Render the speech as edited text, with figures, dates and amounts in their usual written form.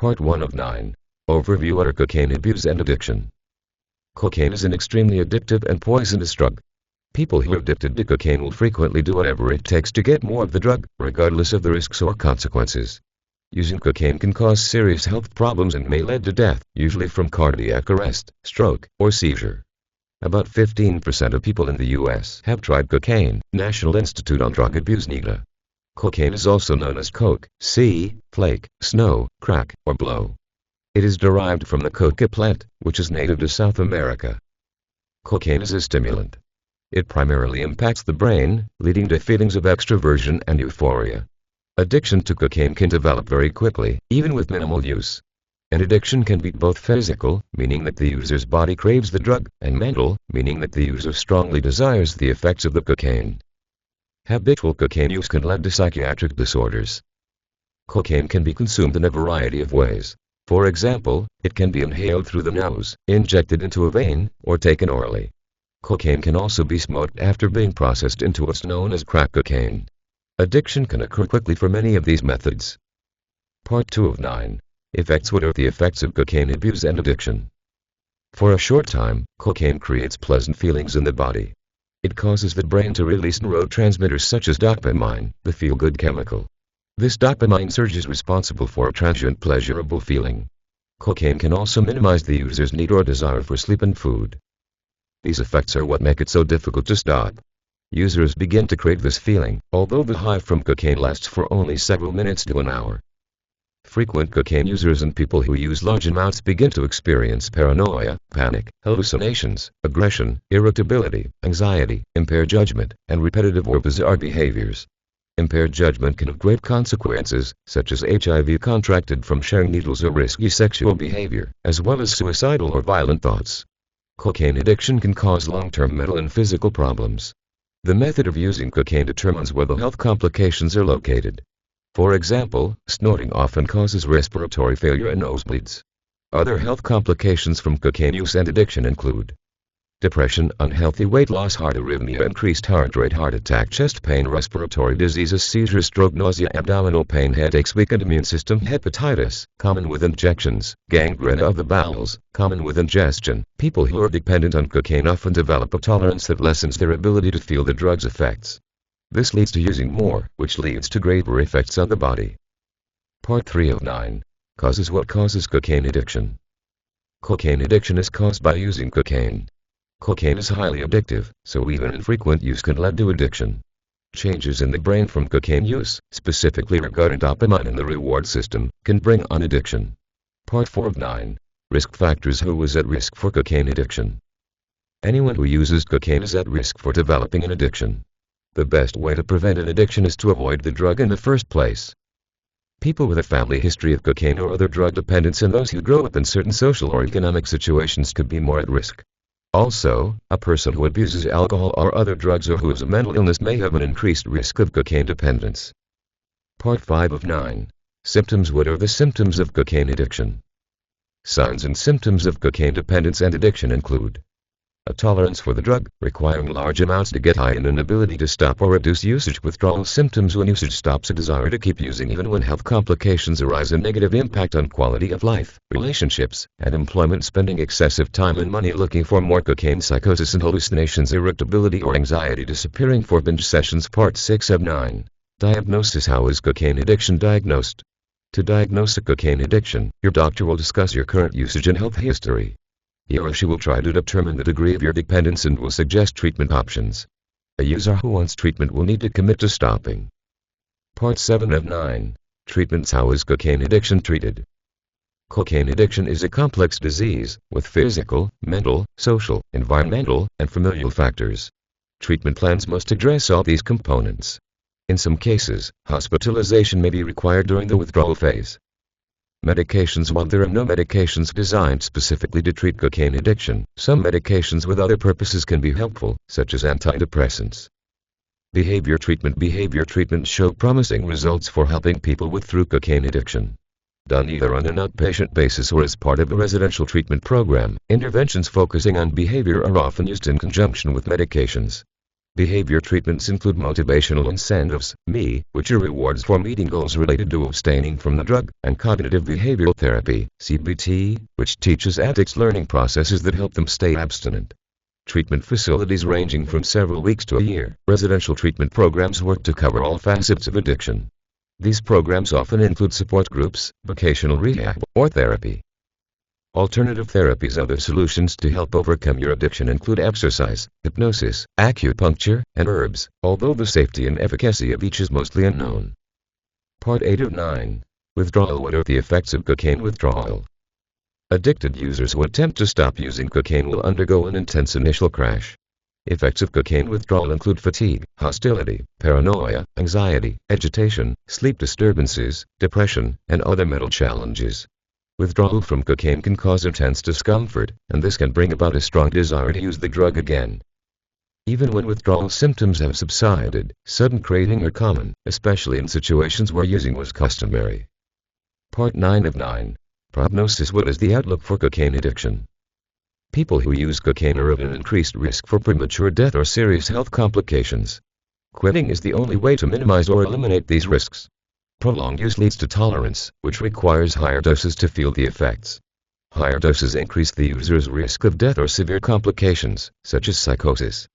Part 1 of 9. Overview: What are cocaine abuse and addiction? Cocaine is an extremely addictive and poisonous drug. People who are addicted to cocaine will frequently do whatever it takes to get more of the drug, regardless of the risks or consequences. Using cocaine can cause serious health problems and may lead to death, usually from cardiac arrest, stroke, or seizure. About 15% of people in the U.S. have tried cocaine. National Institute on Drug Abuse (NIDA). Cocaine is also known as coke, flake, snow, crack, or blow. It is derived from the coca plant, which is native to South America. Cocaine is a stimulant. It primarily impacts the brain, leading to feelings of extroversion and euphoria. Addiction to cocaine can develop very quickly, even with minimal use. An addiction can be both physical, meaning that the user's body craves the drug, and mental, meaning that the user strongly desires the effects of the cocaine. Habitual cocaine use can lead to psychiatric disorders. Cocaine can be consumed in a variety of ways. For example, it can be inhaled through the nose, injected into a vein, or taken orally. Cocaine can also be smoked after being processed into what's known as crack cocaine. Addiction can occur quickly for many of these methods. Part 2 of 9. Effects: What are the effects of cocaine abuse and addiction? For a short time, cocaine creates pleasant feelings in the body. It causes the brain to release neurotransmitters such as dopamine, the feel-good chemical. This dopamine surge is responsible for a transient pleasurable feeling. Cocaine can also minimize the user's need or desire for sleep and food. These effects are what make it so difficult to stop. Users begin to crave this feeling, although the high from cocaine lasts for only several minutes to an hour. Frequent cocaine users and people who use large amounts begin to experience paranoia, panic, hallucinations, aggression, irritability, anxiety, impaired judgment, and repetitive or bizarre behaviors. Impaired judgment can have great consequences, such as HIV contracted from sharing needles or risky sexual behavior, as well as suicidal or violent thoughts. Cocaine addiction can cause long-term mental and physical problems. The method of using cocaine determines where the health complications are located. For example, snorting often causes respiratory failure and nosebleeds. Other health complications from cocaine use and addiction include depression, unhealthy weight loss, heart arrhythmia, increased heart rate, heart attack, chest pain, respiratory diseases, seizures, stroke, nausea, abdominal pain, headaches, weakened immune system, hepatitis, common with injections, gangrene of the bowels, common with ingestion. People who are dependent on cocaine often develop a tolerance that lessens their ability to feel the drug's effects. This leads to using more, which leads to graver effects on the body. Part 3 of 9. Causes: What causes cocaine addiction? Cocaine addiction is caused by using cocaine. Cocaine is highly addictive, so even infrequent use can lead to addiction. Changes in the brain from cocaine use, specifically regarding dopamine in the reward system, can bring on addiction. Part 4 of 9. Risk factors: Who is at risk for cocaine addiction? Anyone who uses cocaine is at risk for developing an addiction. The best way to prevent an addiction is to avoid the drug in the first place. People with a family history of cocaine or other drug dependence and those who grow up in certain social or economic situations could be more at risk. Also, a person who abuses alcohol or other drugs or who has a mental illness may have an increased risk of cocaine dependence. Part 5 of 9. Symptoms: What are the symptoms of cocaine addiction? Signs and symptoms of cocaine dependence and addiction include a tolerance for the drug, requiring large amounts to get high, and an inability to stop or reduce usage. Withdrawal symptoms: When usage stops, a desire to keep using even when health complications arise. A negative impact on quality of life, relationships, and employment. Spending excessive time and money looking for more cocaine. Psychosis and hallucinations, irritability or anxiety, disappearing for binge sessions. Part 6 of 9. Diagnosis: How is cocaine addiction diagnosed? To diagnose a cocaine addiction, your doctor will discuss your current usage and health history. He or she will try to determine the degree of your dependence and will suggest treatment options. A user who wants treatment will need to commit to stopping. Part 7 of 9. Treatments: How is cocaine addiction treated? Cocaine addiction is a complex disease, with physical, mental, social, environmental, and familial factors. Treatment plans must address all these components. In some cases, hospitalization may be required during the withdrawal phase. Medications: While there are no medications designed specifically to treat cocaine addiction, some medications with other purposes can be helpful, such as antidepressants. Behavior treatment: Behavior treatments show promising results for helping people with through cocaine addiction. Done either on an outpatient basis or as part of a residential treatment program, interventions focusing on behavior are often used in conjunction with medications. Behavior treatments include motivational incentives, which are rewards for meeting goals related to abstaining from the drug, and cognitive behavioral therapy, CBT, which teaches addicts learning processes that help them stay abstinent. Treatment facilities ranging from several weeks to a year. Residential treatment programs work to cover all facets of addiction. These programs often include support groups, vocational rehab, or therapy. Alternative therapies. Other solutions to help overcome your addiction include exercise, hypnosis, acupuncture, and herbs, although the safety and efficacy of each is mostly unknown. Part 8 of 9. Withdrawal. What are the effects of cocaine withdrawal? Addicted users who attempt to stop using cocaine will undergo an intense initial crash. Effects of cocaine withdrawal include fatigue, hostility, paranoia, anxiety, agitation, sleep disturbances, depression, and other mental challenges. Withdrawal from cocaine can cause intense discomfort, and this can bring about a strong desire to use the drug again. Even when withdrawal symptoms have subsided, sudden craving are common, especially in situations where using was customary. Part 9 of 9. Prognosis. What is the outlook for cocaine addiction? People who use cocaine are at an increased risk for premature death or serious health complications. Quitting is the only way to minimize or eliminate these risks. Prolonged use leads to tolerance, which requires higher doses to feel the effects. Higher doses increase the user's risk of death or severe complications, such as psychosis.